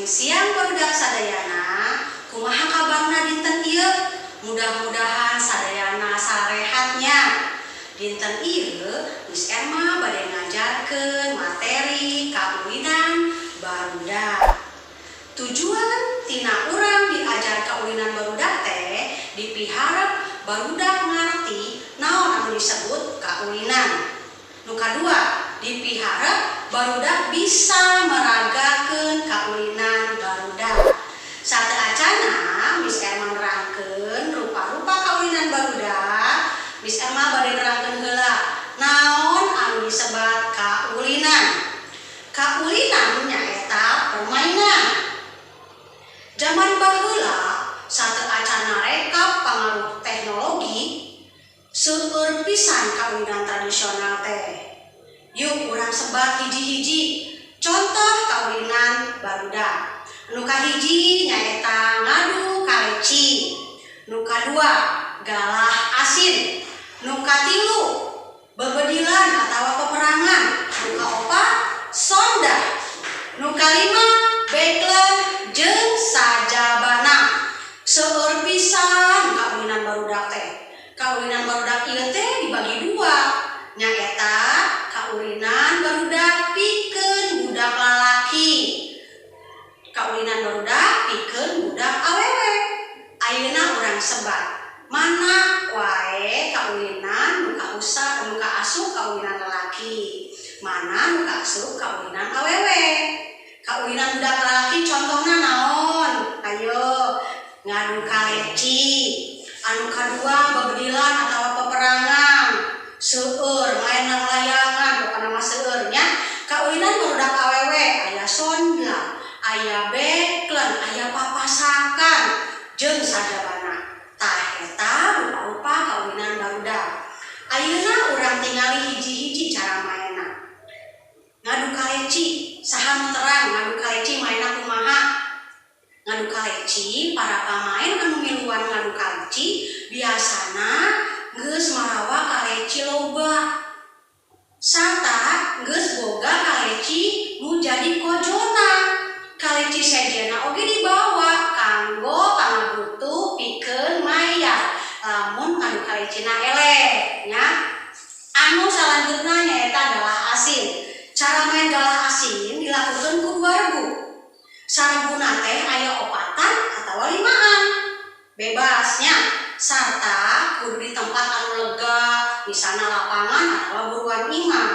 siang barudak sadayana, kumaha kabarna dinten ieu? Mudah-mudahan sadayana sarehatnya. Dinten ieu Miss Erma bade ngajarkeun materi kaulinan barudak. Tujuan tina urang diajar kaulinan barudak teh dipiharep barudak ngarti naon anu disebut kaulinan. Nu kadua, dipiharep barudak bisa meragakeun kaulinan barudak. Sateacana Miss Erma nerangkeun rupa-rupa kaulinan barudak. Miss Erma bade nerangkeun heula naon anu disebat kaulinan. Kaulinan nyaeta permainan. Zaman baheula sateacana rekap pangaruh teknologi seueur pisan kaulinan tradisional teh. Yuk urang sebat hiji-hiji contoh kaulinan barudak. Nu kahiji nyaeta ngadu kaleci, nu kadua galah asin, nu katilu bebedilan atawa peperangan, nu kaopat sonda, nu kalima beklen jeung sajabana. Seueur pisan kaulinan barudak teh. Kaulinan barudak ieu teh dibagi dua, nyaeta kaulinan barudak pikeun budak lalaki. Kaulinan barudak pikeun budak awewe. Ayeuna urang sebat mana wae kaulinan nu kaasup kaulinan lalaki, mana nu kaasup kaulinan awewe. Kaulinan budak lalaki contohna naon? Ayo ngadu kaleci, anu kadua bebedilan atawa peperangan, seueur main layangan pokona mah seueur nya. Kaulinan barudak awewe aya sonda, aya beklen, aya papasakan jeung sajabana. Tah eta rupa-rupa kaulinan barudak. Ayeuna urang tingali hiji-hiji cara mainna. Ngadu kaleci, saha nu terang ngadu kaleci mainna kumaha? Ngadu kaleci, para pamain anu miluan ngadu kaleci biasana geus marawa kaleci loba. Sarta geus boga kaleci nu jadi kojona. Kaleci sejena oge dibawa kanggo pangabutuh pikeun mayar lamun ngadu kalecina eleh nya. Anu salanjutna nyaeta galah asin. Cara main galah asin dilakukeun ku dua regu. Sareguna teh aya opatan atawa limaan. Bebasnya sarta kudu di tempat anu lega, misalna lapangan atawa buruan imah.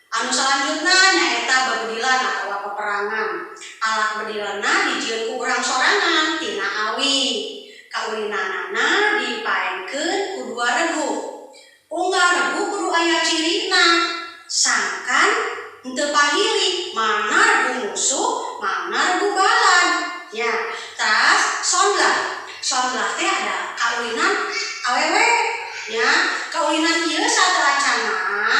Anu salanjutna nyaeta bebedilan atawa peperangan. Alat bedilanna dijieun ku urang sorangan tina awi. Kaulinanana dipaenkeun ku dua regu. Unggal regu kudu aya cirina. Sangkan henteu pahili mana regu musuh, mana regu balan. Ya, tas sonlah. Sonlah teh ada kaulinan awewe. Ya, kaulinan ieu sateacana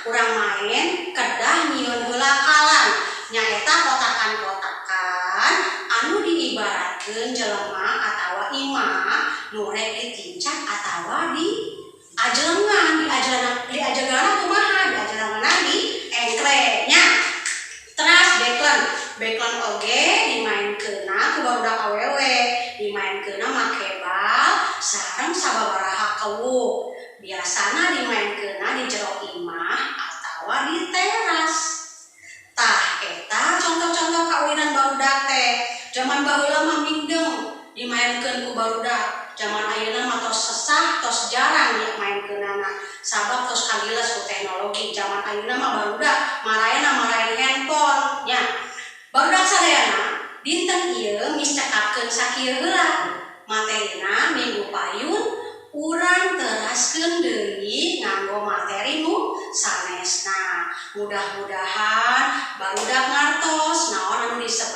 urang main kedah nyieun heula kalan. Nyaeta kotakan-kotakan anu diibaratkeun jelema atawa imah nu rek ditincak atawa di ajelengan. Di ajelengan kumaha? Di ajelengan di engkle nya. Teras beklen. Beklen oge dimainkeunna ku barudak awewe. Dimainkeunna make bal sareng sababaraha keuwuk. Biasana dimainkeunna di jero imah atawa di teras. Tah eta contoh-contoh kaulinan barudak teh. Zaman baheula mah mindeng dimainkeun ku barudak. Zaman ayeuna mah tos sesah, tos jarang ya mainkeunana. Sabab tos kagiles ku teknologi. Zaman ayeuna mah barudak marayan handphone nya. Barudak sadayana dinten ieu Miss cakapkeun sakieu heula. Materina minggu payun urang teraskeun deui nganggo materi nu sanesna. Mudah-mudahan barudak ngartos naon anu disebut